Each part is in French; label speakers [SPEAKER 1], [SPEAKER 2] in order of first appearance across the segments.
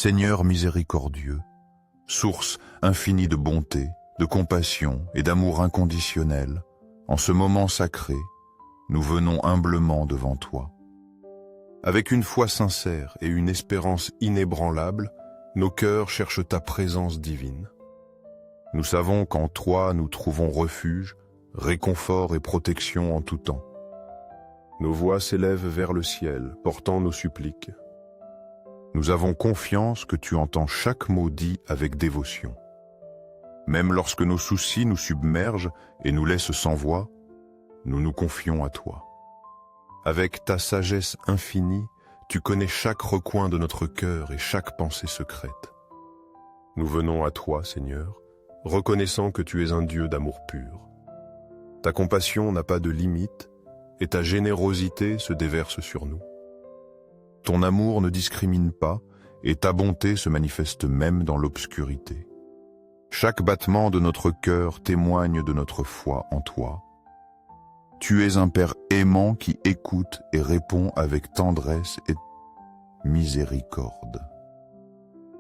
[SPEAKER 1] Seigneur miséricordieux, source infinie de bonté, de compassion et d'amour inconditionnel, en ce moment sacré, nous venons humblement devant toi. Avec une foi sincère et une espérance inébranlable, nos cœurs cherchent ta présence divine. Nous savons qu'en toi nous trouvons refuge, réconfort et protection en tout temps. Nos voix s'élèvent vers le ciel, portant nos suppliques. Nous avons confiance que tu entends chaque mot dit avec dévotion. Même lorsque nos soucis nous submergent et nous laissent sans voix, nous nous confions à toi. Avec ta sagesse infinie, tu connais chaque recoin de notre cœur et chaque pensée secrète. Nous venons à toi, Seigneur, reconnaissant que tu es un Dieu d'amour pur. Ta compassion n'a pas de limite et ta générosité se déverse sur nous. Ton amour ne discrimine pas et ta bonté se manifeste même dans l'obscurité. Chaque battement de notre cœur témoigne de notre foi en toi. Tu es un Père aimant qui écoute et répond avec tendresse et miséricorde.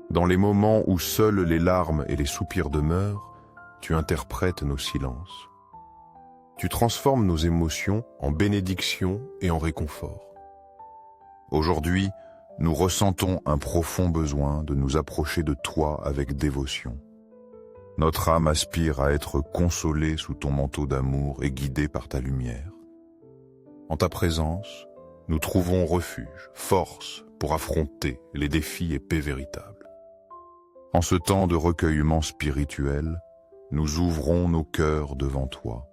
[SPEAKER 1] Dans les moments où seuls les larmes et les soupirs demeurent, tu interprètes nos silences. Tu transformes nos émotions en bénédiction et en réconfort. Aujourd'hui, nous ressentons un profond besoin de nous approcher de toi avec dévotion. Notre âme aspire à être consolée sous ton manteau d'amour et guidée par ta lumière. En ta présence, nous trouvons refuge, force pour affronter les défis et paix véritables. En ce temps de recueillement spirituel, nous ouvrons nos cœurs devant toi.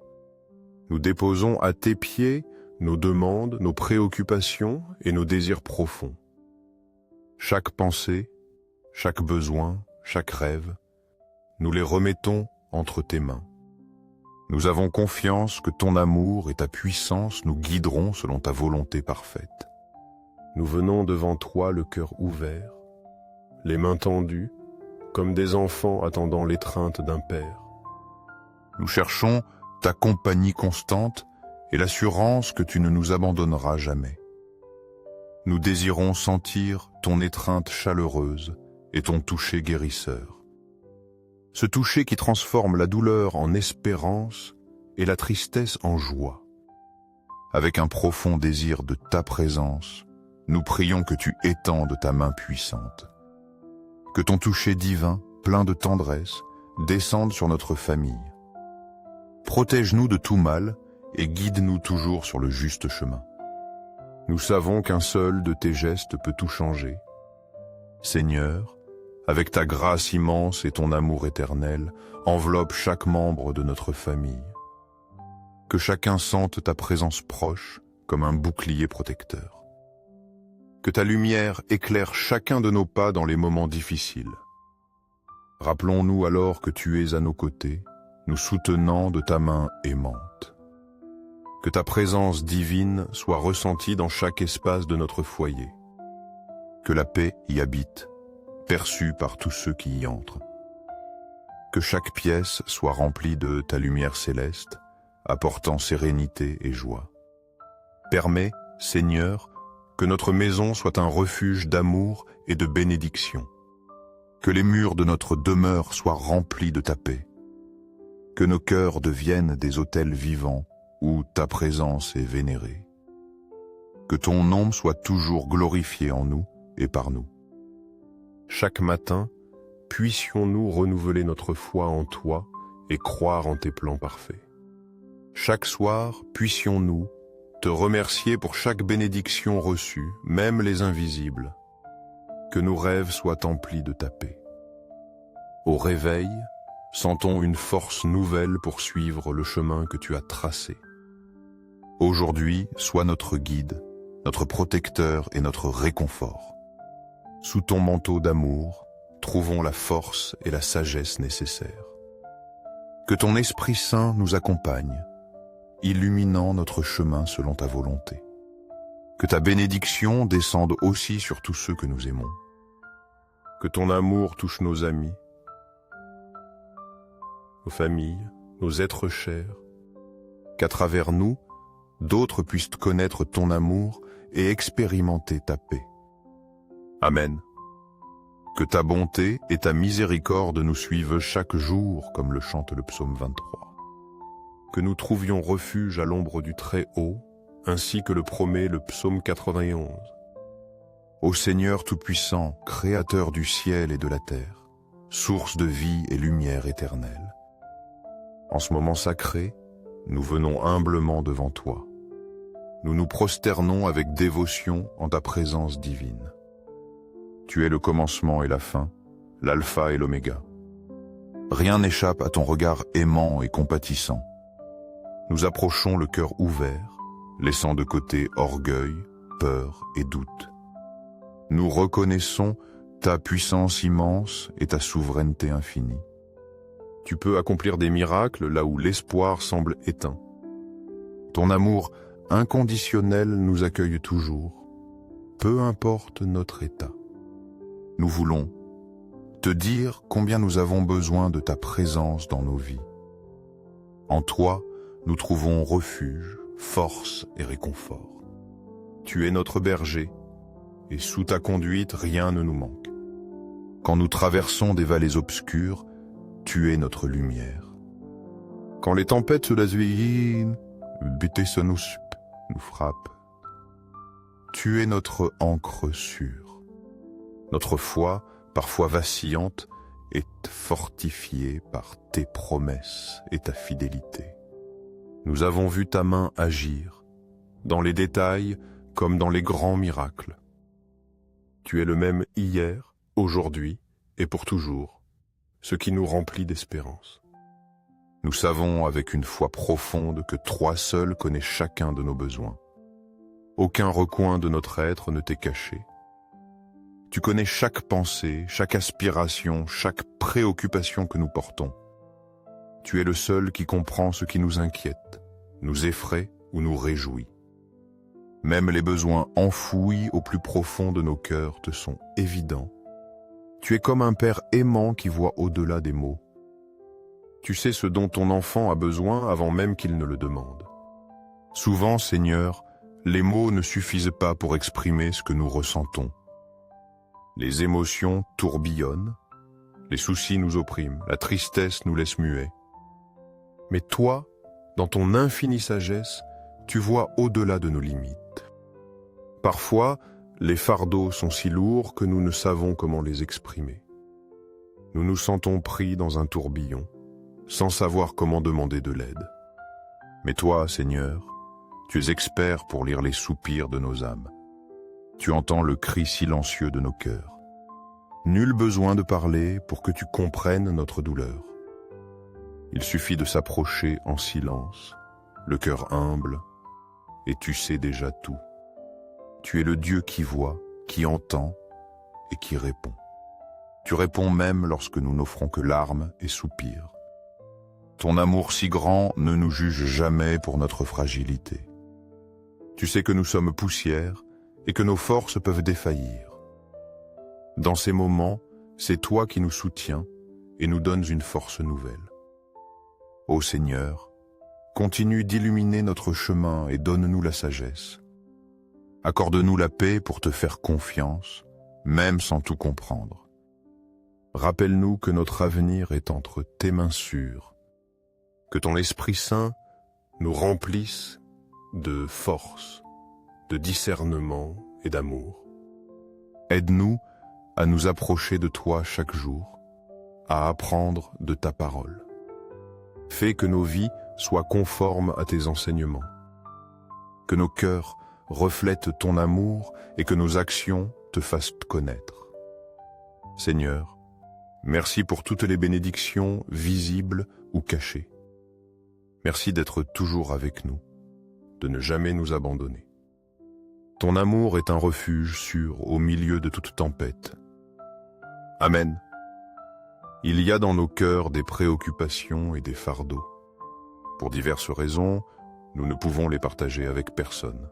[SPEAKER 1] Nous déposons à tes pieds nos demandes, nos préoccupations et nos désirs profonds. Chaque pensée, chaque besoin, chaque rêve, nous les remettons entre tes mains. Nous avons confiance que ton amour et ta puissance nous guideront selon ta volonté parfaite. Nous venons devant toi le cœur ouvert, les mains tendues, comme des enfants attendant l'étreinte d'un père. Nous cherchons ta compagnie constante et l'assurance que tu ne nous abandonneras jamais. Nous désirons sentir ton étreinte chaleureuse et ton toucher guérisseur. Ce toucher qui transforme la douleur en espérance et la tristesse en joie. Avec un profond désir de ta présence, nous prions que tu étendes ta main puissante. Que ton toucher divin, plein de tendresse, descende sur notre famille. Protège-nous de tout mal et guide-nous toujours sur le juste chemin. Nous savons qu'un seul de tes gestes peut tout changer. Seigneur, avec ta grâce immense et ton amour éternel, enveloppe chaque membre de notre famille. Que chacun sente ta présence proche comme un bouclier protecteur. Que ta lumière éclaire chacun de nos pas dans les moments difficiles. Rappelons-nous alors que tu es à nos côtés, nous soutenant de ta main aimante. Que ta présence divine soit ressentie dans chaque espace de notre foyer. Que la paix y habite, perçue par tous ceux qui y entrent. Que chaque pièce soit remplie de ta lumière céleste, apportant sérénité et joie. Permets, Seigneur, que notre maison soit un refuge d'amour et de bénédiction. Que les murs de notre demeure soient remplis de ta paix. Que nos cœurs deviennent des autels vivants où ta présence est vénérée. Que ton nom soit toujours glorifié en nous et par nous. Chaque matin, puissions-nous renouveler notre foi en toi et croire en tes plans parfaits. Chaque soir, puissions-nous te remercier pour chaque bénédiction reçue, même les invisibles. Que nos rêves soient emplis de ta paix. Au réveil, sentons une force nouvelle pour suivre le chemin que tu as tracé. Aujourd'hui, sois notre guide, notre protecteur et notre réconfort. Sous ton manteau d'amour, trouvons la force et la sagesse nécessaires. Que ton Esprit Saint nous accompagne, illuminant notre chemin selon ta volonté. Que ta bénédiction descende aussi sur tous ceux que nous aimons. Que ton amour touche nos amis, nos familles, nos êtres chers. Qu'à travers nous, d'autres puissent connaître ton amour et expérimenter ta paix. Amen. Que ta bonté et ta miséricorde nous suivent chaque jour, comme le chante le psaume 23. Que nous trouvions refuge à l'ombre du Très-Haut, ainsi que le promet le psaume 91. Ô Seigneur Tout-Puissant, Créateur du ciel et de la terre, source de vie et lumière éternelle. En ce moment sacré, nous venons humblement devant toi. Nous nous prosternons avec dévotion en ta présence divine. Tu es le commencement et la fin, l'alpha et l'oméga. Rien n'échappe à ton regard aimant et compatissant. Nous approchons le cœur ouvert, laissant de côté orgueil, peur et doute. Nous reconnaissons ta puissance immense et ta souveraineté infinie. Tu peux accomplir des miracles là où l'espoir semble éteint. Ton amour inconditionnel nous accueille toujours, peu importe notre état. Nous voulons te dire combien nous avons besoin de ta présence dans nos vies. En toi, nous trouvons refuge, force et réconfort. Tu es notre berger, et sous ta conduite, rien ne nous manque. Quand nous traversons des vallées obscures, tu es notre lumière. Quand les tempêtes se nous frappent, tu es notre ancre sûre. Notre foi, parfois vacillante, est fortifiée par tes promesses et ta fidélité. Nous avons vu ta main agir, dans les détails comme dans les grands miracles. Tu es le même hier, aujourd'hui et pour toujours, ce qui nous remplit d'espérance. Nous savons avec une foi profonde que toi seul connais chacun de nos besoins. Aucun recoin de notre être ne t'est caché. Tu connais chaque pensée, chaque aspiration, chaque préoccupation que nous portons. Tu es le seul qui comprend ce qui nous inquiète, nous effraie ou nous réjouit. Même les besoins enfouis au plus profond de nos cœurs te sont évidents. Tu es comme un père aimant qui voit au-delà des mots. Tu sais ce dont ton enfant a besoin avant même qu'il ne le demande. Souvent, Seigneur, les mots ne suffisent pas pour exprimer ce que nous ressentons. Les émotions tourbillonnent, les soucis nous oppriment, la tristesse nous laisse muets. Mais toi, dans ton infinie sagesse, tu vois au-delà de nos limites. Parfois, les fardeaux sont si lourds que nous ne savons comment les exprimer. Nous nous sentons pris dans un tourbillon, sans savoir comment demander de l'aide. Mais toi, Seigneur, tu es expert pour lire les soupirs de nos âmes. Tu entends le cri silencieux de nos cœurs. Nul besoin de parler pour que tu comprennes notre douleur. Il suffit de s'approcher en silence, le cœur humble, et tu sais déjà tout. Tu es le Dieu qui voit, qui entend et qui répond. Tu réponds même lorsque nous n'offrons que larmes et soupirs. Ton amour si grand ne nous juge jamais pour notre fragilité. Tu sais que nous sommes poussière et que nos forces peuvent défaillir. Dans ces moments, c'est toi qui nous soutiens et nous donnes une force nouvelle. Ô Seigneur, continue d'illuminer notre chemin et donne-nous la sagesse. Accorde-nous la paix pour te faire confiance, même sans tout comprendre. Rappelle-nous que notre avenir est entre tes mains sûres, que ton Esprit Saint nous remplisse de force, de discernement et d'amour. Aide-nous à nous approcher de toi chaque jour, à apprendre de ta parole. Fais que nos vies soient conformes à tes enseignements, que nos cœurs reflètent ton amour et que nos actions te fassent connaître. Seigneur, merci pour toutes les bénédictions visibles ou cachées. Merci d'être toujours avec nous, de ne jamais nous abandonner. Ton amour est un refuge sûr au milieu de toute tempête. Amen. Il y a dans nos cœurs des préoccupations et des fardeaux. Pour diverses raisons, nous ne pouvons les partager avec personne.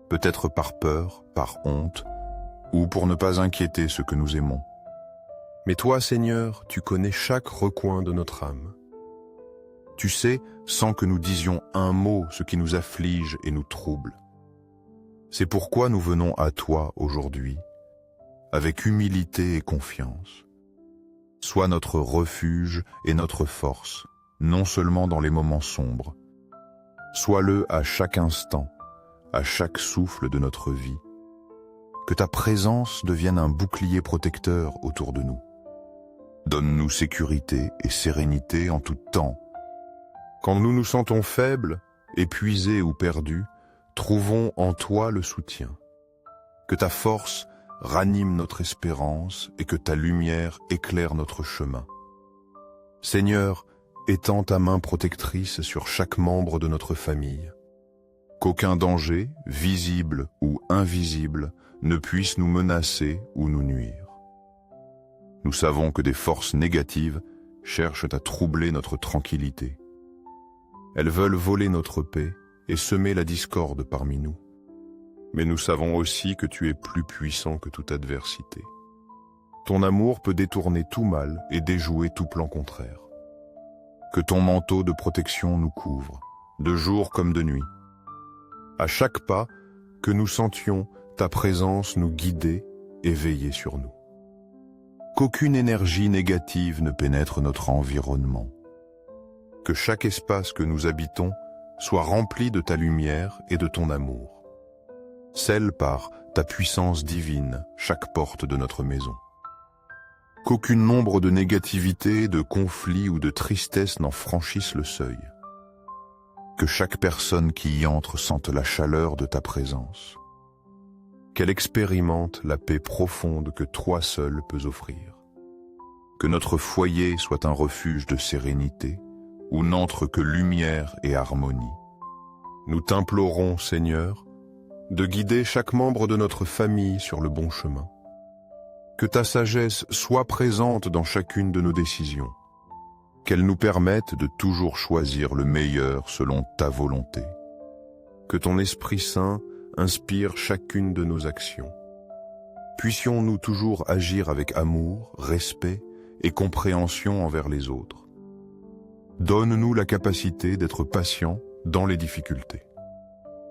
[SPEAKER 1] Peut-être par peur, par honte, ou pour ne pas inquiéter ceux que nous aimons. Mais toi, Seigneur, tu connais chaque recoin de notre âme. Tu sais, sans que nous disions un mot, ce qui nous afflige et nous trouble. C'est pourquoi nous venons à toi aujourd'hui, avec humilité et confiance. Sois notre refuge et notre force, non seulement dans les moments sombres. Sois-le à chaque instant, à chaque souffle de notre vie. Que ta présence devienne un bouclier protecteur autour de nous. Donne-nous sécurité et sérénité en tout temps. Quand nous nous sentons faibles, épuisés ou perdus, trouvons en toi le soutien. Que ta force ranime notre espérance et que ta lumière éclaire notre chemin. Seigneur, étends ta main protectrice sur chaque membre de notre famille. Qu'aucun danger, visible ou invisible, ne puisse nous menacer ou nous nuire. Nous savons que des forces négatives cherchent à troubler notre tranquillité. Elles veulent voler notre paix et semer la discorde parmi nous. Mais nous savons aussi que tu es plus puissant que toute adversité. Ton amour peut détourner tout mal et déjouer tout plan contraire. Que ton manteau de protection nous couvre, de jour comme de nuit. À chaque pas, que nous sentions ta présence nous guider et veiller sur nous. Qu'aucune énergie négative ne pénètre notre environnement. Que chaque espace que nous habitons soit rempli de ta lumière et de ton amour. Scelle par ta puissance divine chaque porte de notre maison. Qu'aucune ombre de négativité, de conflit ou de tristesse n'en franchisse le seuil. Que chaque personne qui y entre sente la chaleur de ta présence. Qu'elle expérimente la paix profonde que toi seul peux offrir. Que notre foyer soit un refuge de sérénité, où n'entre que lumière et harmonie. Nous t'implorons, Seigneur, de guider chaque membre de notre famille sur le bon chemin. Que ta sagesse soit présente dans chacune de nos décisions, qu'elle nous permette de toujours choisir le meilleur selon ta volonté. Que ton Esprit Saint inspire chacune de nos actions. Puissions-nous toujours agir avec amour, respect et compréhension envers les autres. Donne-nous la capacité d'être patients dans les difficultés.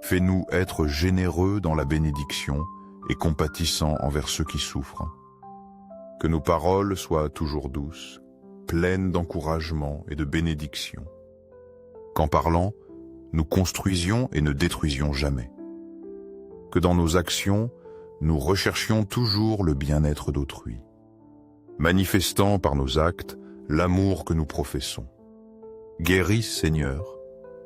[SPEAKER 1] Fais-nous être généreux dans la bénédiction et compatissants envers ceux qui souffrent. Que nos paroles soient toujours douces, pleines d'encouragement et de bénédiction. Qu'en parlant, nous construisions et ne détruisions jamais. Que dans nos actions, nous recherchions toujours le bien-être d'autrui, manifestant par nos actes l'amour que nous professons. Guéris, Seigneur,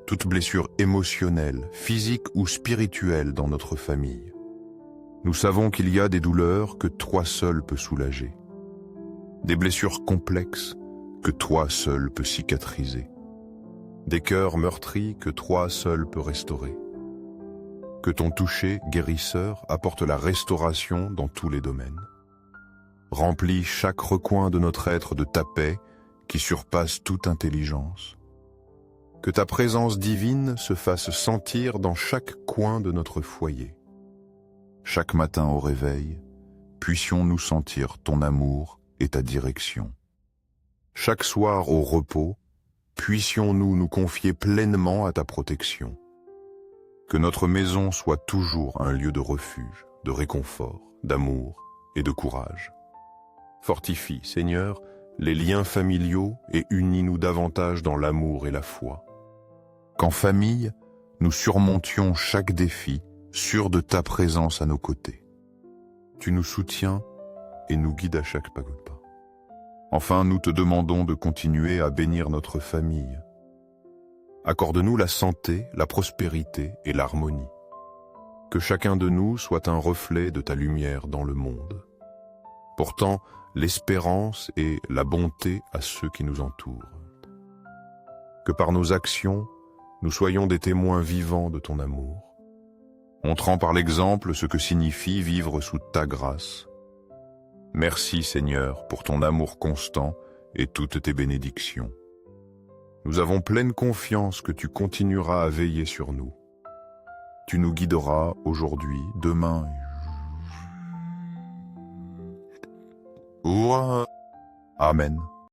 [SPEAKER 1] toute blessure émotionnelle, physique ou spirituelle dans notre famille. Nous savons qu'il y a des douleurs que toi seul peux soulager, des blessures complexes que toi seul peux cicatriser, des cœurs meurtris que toi seul peux restaurer. Que ton toucher guérisseur apporte la restauration dans tous les domaines. Remplis chaque recoin de notre être de ta paix qui surpasse toute intelligence. Que ta présence divine se fasse sentir dans chaque coin de notre foyer. Chaque matin au réveil, puissions-nous sentir ton amour et ta direction. Chaque soir au repos, puissions-nous nous confier pleinement à ta protection. Que notre maison soit toujours un lieu de refuge, de réconfort, d'amour et de courage. Fortifie, Seigneur, les liens familiaux et unis-nous davantage dans l'amour et la foi. Qu'en famille, nous surmontions chaque défi, sûrs de ta présence à nos côtés. Tu nous soutiens et nous guides à chaque pas de pas. Enfin, nous te demandons de continuer à bénir notre famille. Accorde-nous la santé, la prospérité et l'harmonie. Que chacun de nous soit un reflet de ta lumière dans le monde, portant l'espérance et la bonté à ceux qui nous entourent. Que par nos actions, nous soyons des témoins vivants de ton amour, montrant par l'exemple ce que signifie vivre sous ta grâce. Merci Seigneur pour ton amour constant et toutes tes bénédictions. Nous avons pleine confiance que tu continueras à veiller sur nous. Tu nous guideras aujourd'hui, demain. Amen.